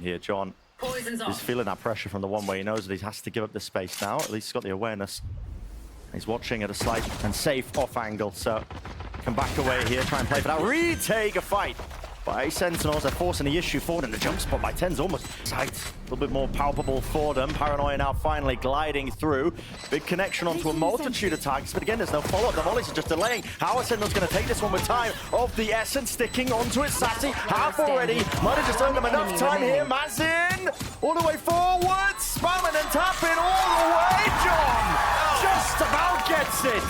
Here, John is feeling that pressure from the one way. He knows that he has to give up the space now. At least he's got the awareness. He's watching at a slight and safe off angle, so can back away here, try and play for that. Retake a fight by Sentinels. They're forcing the issue forward, and the jump spot by 10's almost tight. A little bit more palpable for them. Paranoia now finally gliding through. Big connection onto a multitude of targets, but again, there's no follow-up. The volleys are just delaying. How are Sentinels going to take this one with time of the essence? Sticking onto it, Sassy, half already. Might have just earned them enough time here. Mazin, all the way forward, spamming and tapping all the way. John just about gets it.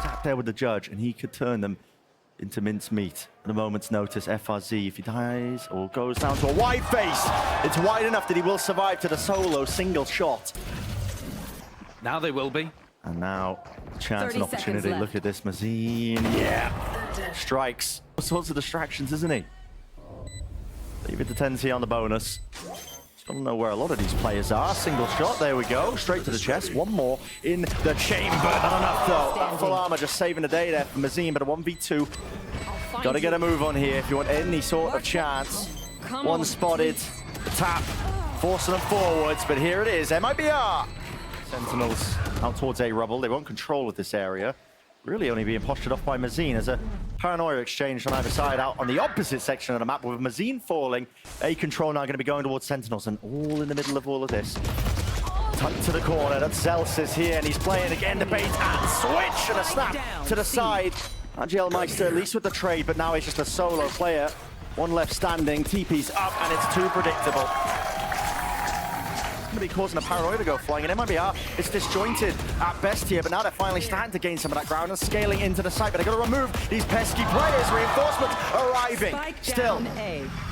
Sat there with the judge, and he could turn them into mincemeat at a moment's notice. FRZ, if he dies or goes down to a wide face, it's wide enough that he will survive to the solo single shot. Now they will be. And now, chance and opportunity. Look at this, Mazin. Yeah, strikes. All sorts of distractions, isn't he? Leave it to 10 here on the bonus. Just don't know where a lot of these players are. Single shot, there we go. Straight to the chest. One more in the chamber. Not enough though. That full armor just saving the day there for Mazin, but a 1v2. Got to get a move on here if you want any sort of chance. One spotted. Tap. Forcing them forwards, but here it is. MIBR. Sentinels out towards A rubble. They won't control of this area. Really only being postured off by Mazin as a paranoia exchange on either side out on the opposite section of the map with Mazin falling. A control now going to be going towards Sentinels, and all in the middle of all of this. Tucked to the corner, that's Zelsis here, and he's playing again the bait and switch and a snap to the side. Angel Meister at least with the trade, but now he's just a solo player. One left standing, TP's up, and it's too predictable. Going to be causing a paranoia to go flying, and MIBR is disjointed at best here, but now they're finally starting to gain some of that ground and scaling into the site, but they've got to remove these pesky players. Reinforcements arriving. Still,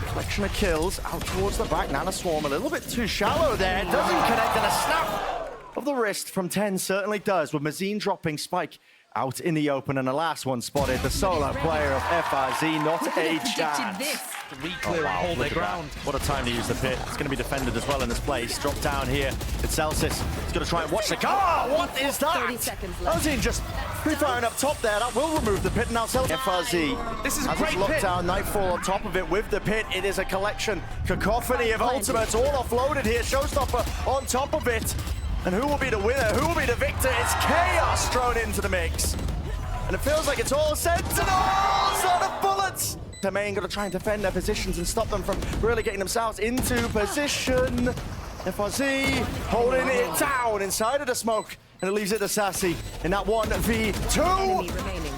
collection of kills out towards the back. Nana Swarm a little bit too shallow there. Doesn't connect, and a snap of the wrist from 10 certainly does, with Mazin dropping Spike out in the open, and the last one spotted, the solo player of FRZ, not a chance. Reclear and hold their ground. What a time to use the pit. It's going to be defended as well in this place. Drop down here. It's Celsius. He's going to try and watch the car. What is that? 30 seconds left. Ozine just pre-firing up top there. That will remove the pit. And now Celsius. FRZ. This is a great lockdown. pit. Nightfall on top of it with the pit. It is a collection, cacophony of ultimates all offloaded here. Showstopper on top of it. And who will be the winner? Who will be the victor? It's Chaos thrown into the mix. And it feels like it's all Sentinels on the bullets. The main got to try and defend their positions and stop them from really getting themselves into position. FRZ holding it down inside of the smoke. And it leaves it to Sassy in that 1v2.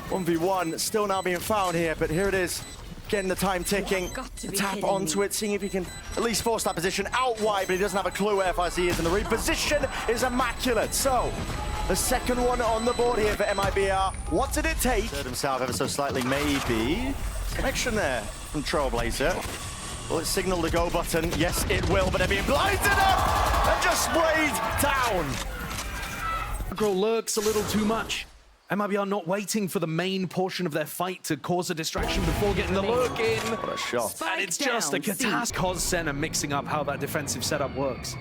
1v1 still now being found here, but here it is. Getting the time ticking. Tap onto it, seeing if he can at least force that position out wide, but he doesn't have a clue where FRZ is, and the reposition is immaculate. So, the second one on the board here for MIBR. What did it take? Third himself ever so slightly, maybe. Connection there from Trailblazer. Will it signal the go button? Yes, it will, but they're being blinded up and just sprayed down. Aggro lurks a little too much. MIBR not waiting for the main portion of their fight to cause a distraction before getting the lurk in. What a shot. And it's just a catastrophe. Cause Senna mixing up how that defensive setup works.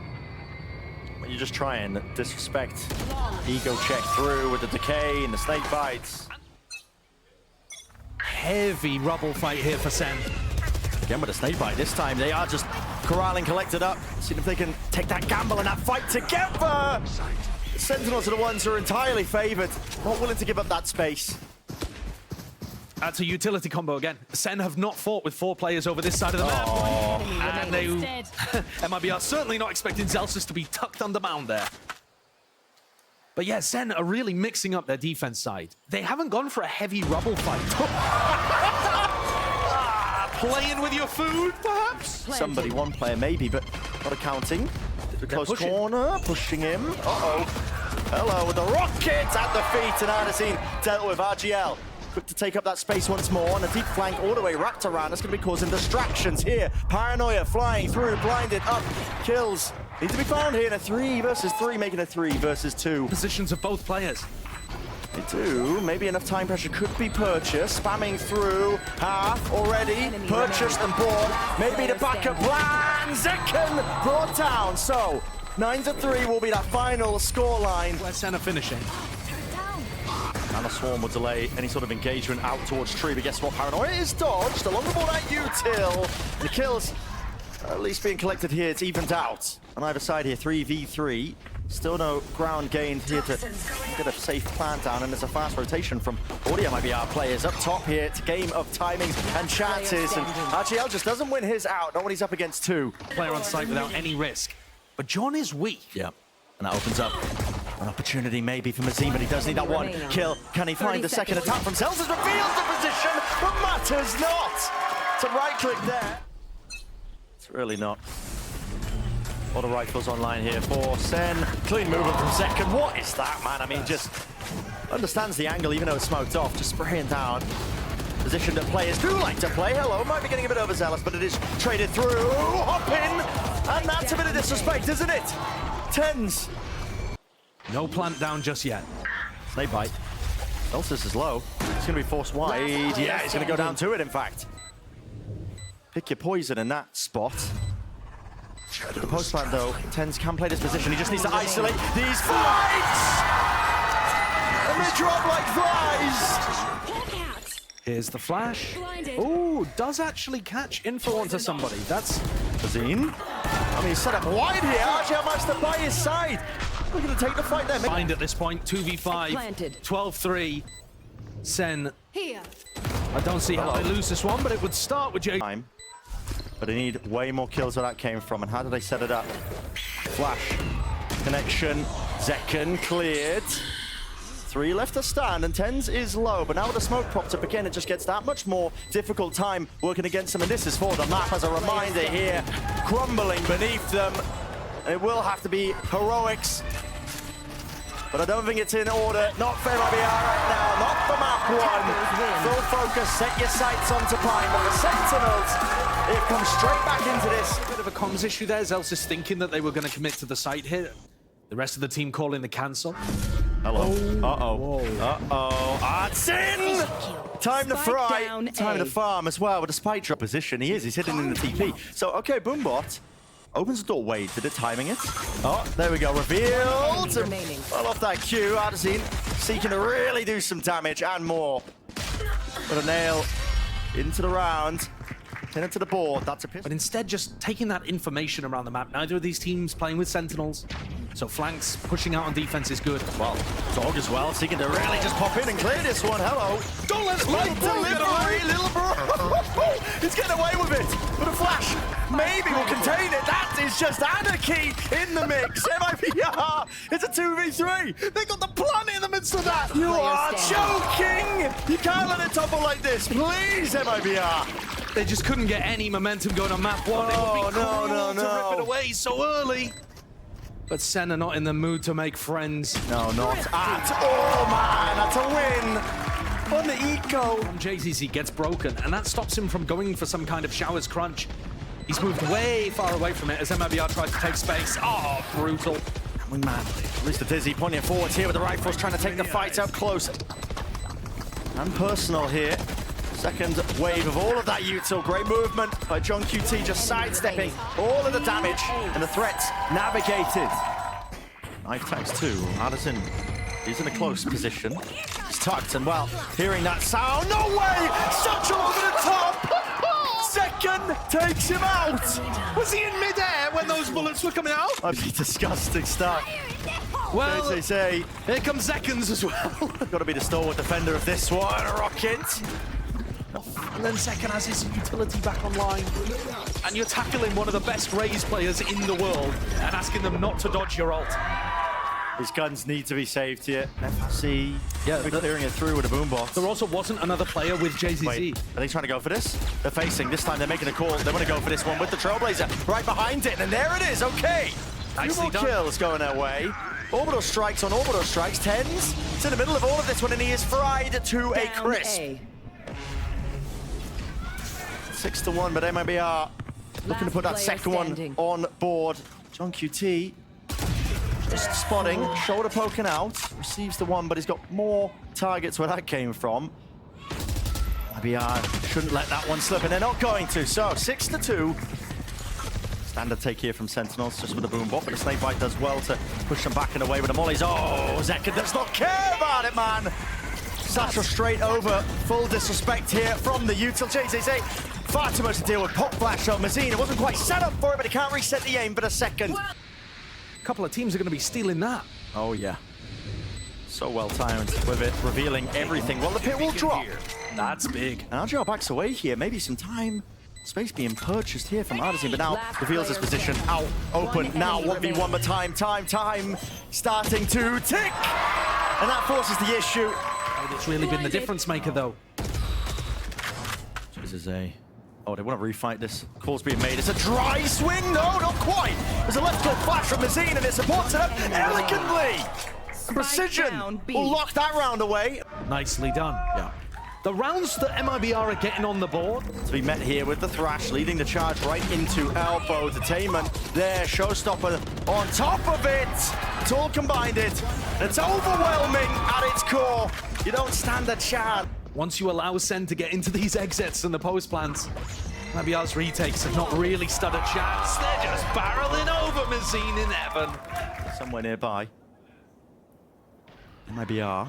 You just try and disrespect. Ego check through with the decay and the snake bites. Heavy rubble fight here for Sen. Again with a snake bite. This time they are just corralling, collected up. See if they can take that gamble and that fight together. The Sentinels are the ones who are entirely favored. Not willing to give up that space. That's a utility combo again. Sen have not fought with 4 players over this side of the map. And they... MIBR certainly not expecting Zelsis to be tucked under mound there. But yeah, Sen are really mixing up their defense side. They haven't gone for a heavy rubble fight. Playing with your food, perhaps? Somebody, one player maybe, but not accounting. The close corner, pushing him. Uh-oh. Hello, with the rocket at the feet, and Ardacine dealt with RGL. Quick to take up that space once more, and a deep flank all the way wrapped around. That's going to be causing distractions here. Paranoia flying through, blinded up. Kills need to be found here in a 3 versus 3, making a 3 versus 2. Positions of both players. They do. Maybe enough time pressure could be purchased. Spamming through. Half already purchased and bought. Maybe the backup plan. Zekken brought down. So 9-3 will be that final scoreline. Where's Senna finishing? And a Swarm will delay any sort of engagement out towards Tree, but guess what? Paranoia is dodged along the board at Util. The kills at least being collected here. It's evened out on either side here. 3v3. Still no ground gained here to get a safe plant down, and there's a fast rotation from all the MIBR players up top here. It's a game of timings and chances, and RGL just doesn't win his out, not when he's up against two. Player on site without any risk. But John is weak. Yeah, and that opens up an opportunity maybe for Mazim, but he does need that one kill. Can he find the second attack from Celsius? Reveals the position, but matters not. It's a right click there. It's really not. All the rifles online here for Sen. Clean movement from second. What is that, man? I mean, just understands the angle, even though it's smoked off. Just spraying down. Position that players do like to play. Hello, might be getting a bit overzealous, but it is traded through. Hop in. And that's a bit of disrespect, isn't it? Tens. No plant down just yet. Snake bite. Celsius is low. It's going to be forced wide. Yeah, he's going to go down to it, in fact. Pick your poison in that spot. The post plant, though, Tens can play this position. He just needs to isolate these fights! And they drop like flies! Here's the flash. Ooh, does actually catch info onto somebody. That's Bazine. I mean, he's set up wide here. RGL managed to by his side. We're going to take the fight there. Find at this point, 2v5, 12-3. Sen. Here. I don't see how they lose this one, but it would start with Jay. But they need way more kills where that came from. And how did they set it up? Flash. Connection. Zekken cleared. 3 left to stand, and Tens is low. But now with the smoke propped up again, it just gets that much more difficult time working against them. And this is for the map as a reminder here. Crumbling beneath them. It will have to be heroics. But I don't think it's in order. Not for MIBR right now. Not for map 1. Full focus. Set your sights onto Prime. But the Sentinels, they've come straight back into this. Bit of a comms issue there. Zelsis thinking that they were going to commit to the site here. The rest of the team calling the cancel. Hello. Uh-oh. Uh-oh. It's in! Time to fry. Time to farm as well with a spike drop position. He's hidden in the TP. So, okay, Boombot opens the door. Wait, did it timing it? Oh, there we go. Revealed. Well off that Q. Artisan seeking to really do some damage and more. But a nail into the round. Pin it to the board. That's a pistol. But instead, just taking that information around the map. Neither of these teams playing with Sentinels. So flanks pushing out on defense is good. Well, Dog as well, seeking to really just pop in and clear this one. Hello. Don't let Light delivery, little bro. He's getting away with it. With a flash. Maybe we'll contain it. That is just anarchy in the mix. MIBR. It's a 2v3. They got the planet in the midst of that. You are joking. You can't let it topple like this. Please, MIBR. They just couldn't get any momentum going on map 1. They would be cruel to rip it away so early. But Sen are not in the mood to make friends. No, not at all, man. That's a win on the eco. JZZ gets broken, and that stops him from going for some kind of showers crunch. He's moved way far away from it as MIBR tries to take space. Oh, brutal. Coming madly. At least the Dizzy pointing forwards here with the rifles, trying to take the fight up close. And personal here. Second wave of all of that util. Great movement by John QT, just sidestepping all of the damage and the threats navigated. Knife tags too. Addison, he's in a close position. He's tucked and well, hearing that sound. No way! Such over the top! Second takes him out! Was he in midair when those bullets were coming out? That'd be disgusting stuff. Well, they say. Here comes Zekkens as well. Got to be the stalwart defender of this one. A rocket. And then Zekken has his utility back online. And you're tackling one of the best Raze players in the world and asking them not to dodge your ult. His guns need to be saved here. FC, yeah, clearing it through with a Boombot. There also wasn't another player with JZZ. Wait, are they trying to go for this? They're facing. This time they're making a call. They want to go for this one with the Trailblazer right behind it. And there it is. Okay. Nicely done. Kills going their way. Orbital strikes on orbital strikes. Tens. It's in the middle of all of this one, and he is fried to a crisp. 6-1, but MIBR looking to put that second one on board. John QT just spotting, shoulder poking out, receives the one, but he's got more targets where that came from. MIBR shouldn't let that one slip, and they're not going to. So 6-2. Standard take here from Sentinels, just with a Boombot, but the snake bite does well to push them back and away with the mollies. Oh, Zekken does not care about it, man. Satchel straight over, full disrespect here from the util. JZZ Far too much to deal with. Pop flash on Mazine. It wasn't quite set up for it, but he can't reset the aim for a second. A couple of teams are going to be stealing that. Oh, yeah. So well timed with it, revealing everything. Well, the pit will drop. That's big. And RGL backs away here. Maybe some time. Space being purchased here from Artisan, but now reveals his position out open. Now 1v1, but time starting to tick. And that forces the issue. It's really been the difference maker, though. This is a... Oh, they want to refight this. Call's being made. It's a dry swing. No, not quite. There's a left hook flash from Mazine, and it supports it up elegantly. And Precision will lock that round away. Nicely done. Yeah. The rounds that MIBR are getting on the board. To be met here with the Thrash, leading the charge right into Elbow. Detainment there, Showstopper on top of it. It's all combined it. It's overwhelming at its core. You don't stand a chance. Once you allow Sen to get into these exits and the post plants, MIBR's retakes have not really stood a chance. They're just barreling over Mazine in heaven. Somewhere nearby. MIBR.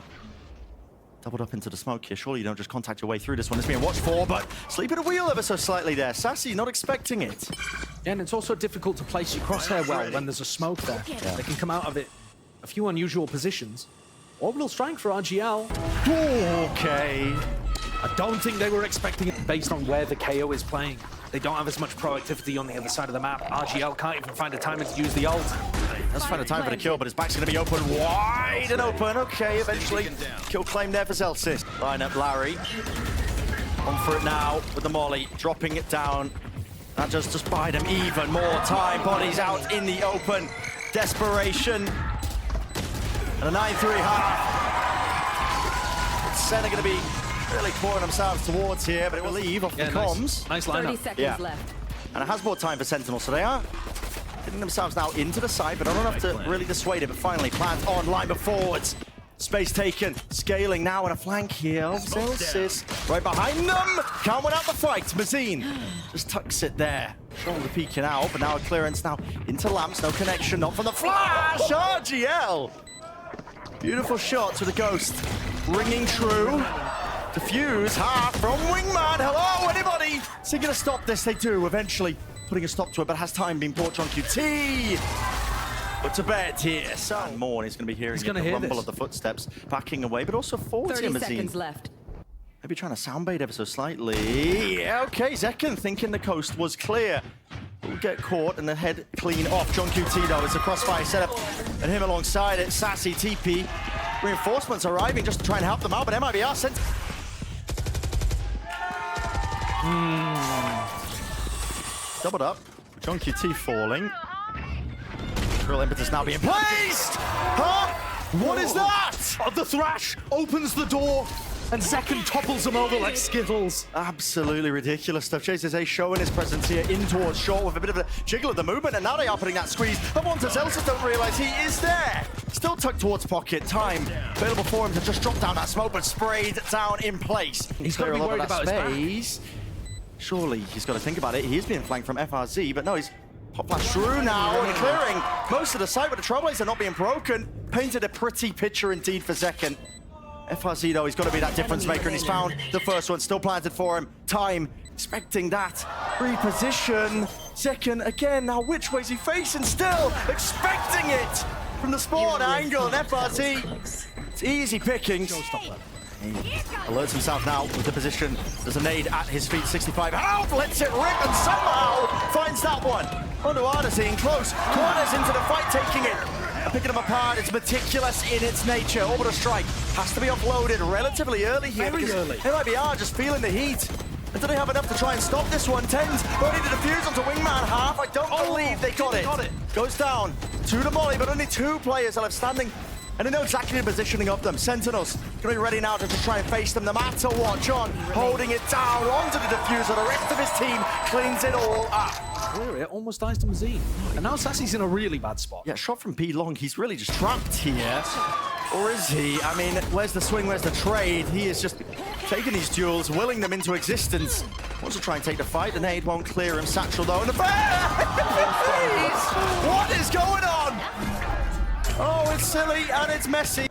Doubled up into the smoke here. Surely you don't just contact your way through this one. It's being watched for, but sleeping a wheel ever so slightly there. Sassy not expecting it. Yeah, and it's also difficult to place your crosshair well when there's a smoke there. Yeah. They can come out of it a few unusual positions. Orbital strike for RGL. Okay. I don't think they were expecting it based on where the KO is playing. They don't have as much proactivity on the other side of the map. RGL can't even find a timing to use the ult. Let's find a time for the kill, but his back's going to be open wide and open. Okay, eventually. Kill claim there for Zelsis. Line up Larry. On for it now with the molly. Dropping it down. That just buying him even more time. Bodies out in the open. Desperation. And a 9-3 half. Sen are going to be really pouring themselves towards here, but it will leave off the comms. Nice lineup. 30 seconds left. And it has more time for Sentinels, so they are getting themselves now into the side, but not enough to really dissuade it. But finally, plant on, line forwards. Space taken, scaling now in a flank here. Zelsis right behind them. Can't win out the fight. Mazine just tucks it there. Shoulder peeking out, but now a clearance now into Lamps. No connection, not from the flash. RGL. Beautiful shots with the Ghost. Ringing true. Defuse, half from Wingman. Hello, anybody? So you're going to stop this? They do, eventually. Putting a stop to it, but has time been brought on QT. But to bed here. So more, and he's going to be hearing the rumble of the footsteps backing away, but also forwards 30 seconds left. Maybe trying to soundbait ever so slightly. Yeah, okay, Zekken thinking the coast was clear. Will get caught and the head clean off. John QT though, it's a crossfire setup, and him alongside it. Sassy, TP. Reinforcements arriving just to try and help them out, but MIBR sent. Doubled up. John QT falling. Real impetus now being placed! Huh? What is that? The Thrash opens the door, and Zekken topples him over like Skittles. Absolutely ridiculous stuff. Chases A showing his presence here in towards short with a bit of a jiggle of the movement, and now they are putting that squeeze. But once Zelsis don't realize he is there. Still tucked towards pocket. Time available for him to just drop down that smoke, but sprayed down in place. He's got to be worried about space. Surely he's got to think about it. He is being flanked from FRZ, but no, he's pop flash through now and clearing most of the site with the Trailblazer not being broken. Painted a pretty picture indeed for Zekken. FRZ though, he's got to be that difference maker, and he's found the first one, still planted for him. Time, expecting that. Reposition. Zekken again, now which way is he facing? Still expecting it from the spawn angle, and FRZ. It's easy pickings. He alerts himself now with the position. There's a nade at his feet, 65. Help! Lets it rip and somehow finds that one. Onto Artisan, close. Corners into the fight, taking it. And picking them apart. It's meticulous in its nature. Orbital strike has to be offloaded relatively early here. Very early. MIBR just feeling the heat. And do they have enough to try and stop this one? Tens only to defuse onto Wingman half. I don't believe they got it. Goes down to the molly, but only 2 players are left standing. And they know exactly the positioning of them. Sentinels going to be ready now to just try and face them no matter what. John holding it down onto the diffuser. The rest of his team cleans it all up. It almost dies to Mazine. And now Sassy's in a really bad spot. Yeah, shot from B long. He's really just trapped here. Or is he? I mean, where's the swing? Where's the trade? He is just taking these duels, willing them into existence. Wants to try and take the fight. The nade won't clear him. Satchel though. And the what is going on? Oh, it's silly and it's messy.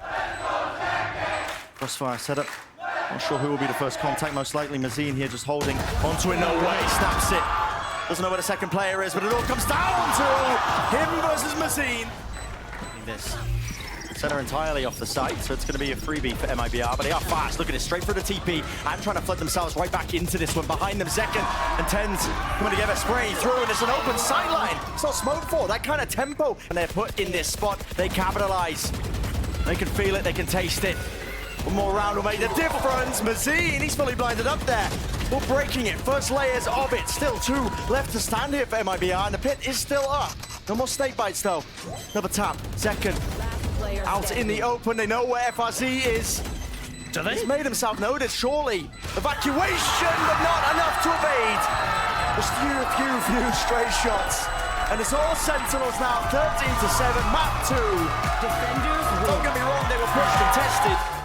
Crossfire setup. Not sure who will be the first contact, most likely Mazine here just holding onto it, no way, snaps it. Doesn't know where the second player is, but it all comes down to him versus Mazine. This center entirely off the site, so it's going to be a freebie for MIBR, but they are fast. Look at it, straight for the TP, and trying to flood themselves right back into this one. Behind them, Zekken and Tens coming together, spray through, and it's an open sideline. It's not smoke for that kind of tempo, and they're put in this spot. They capitalize. They can feel it, they can taste it. One more round will make the difference. Mazine, he's fully blinded up there. We're breaking it, first layers of it. Still 2 left to stand here for MIBR, and the pit is still up. No more snake bites though. Another tap, Zekken out in the open. They know where FRZ is. Do they? He's made himself noticed, surely. Evacuation, but not enough to evade. Just few stray shots. And it's all Sentinels now, 13-7, map 2. Defenders, don't get me wrong, they were pushed and tested.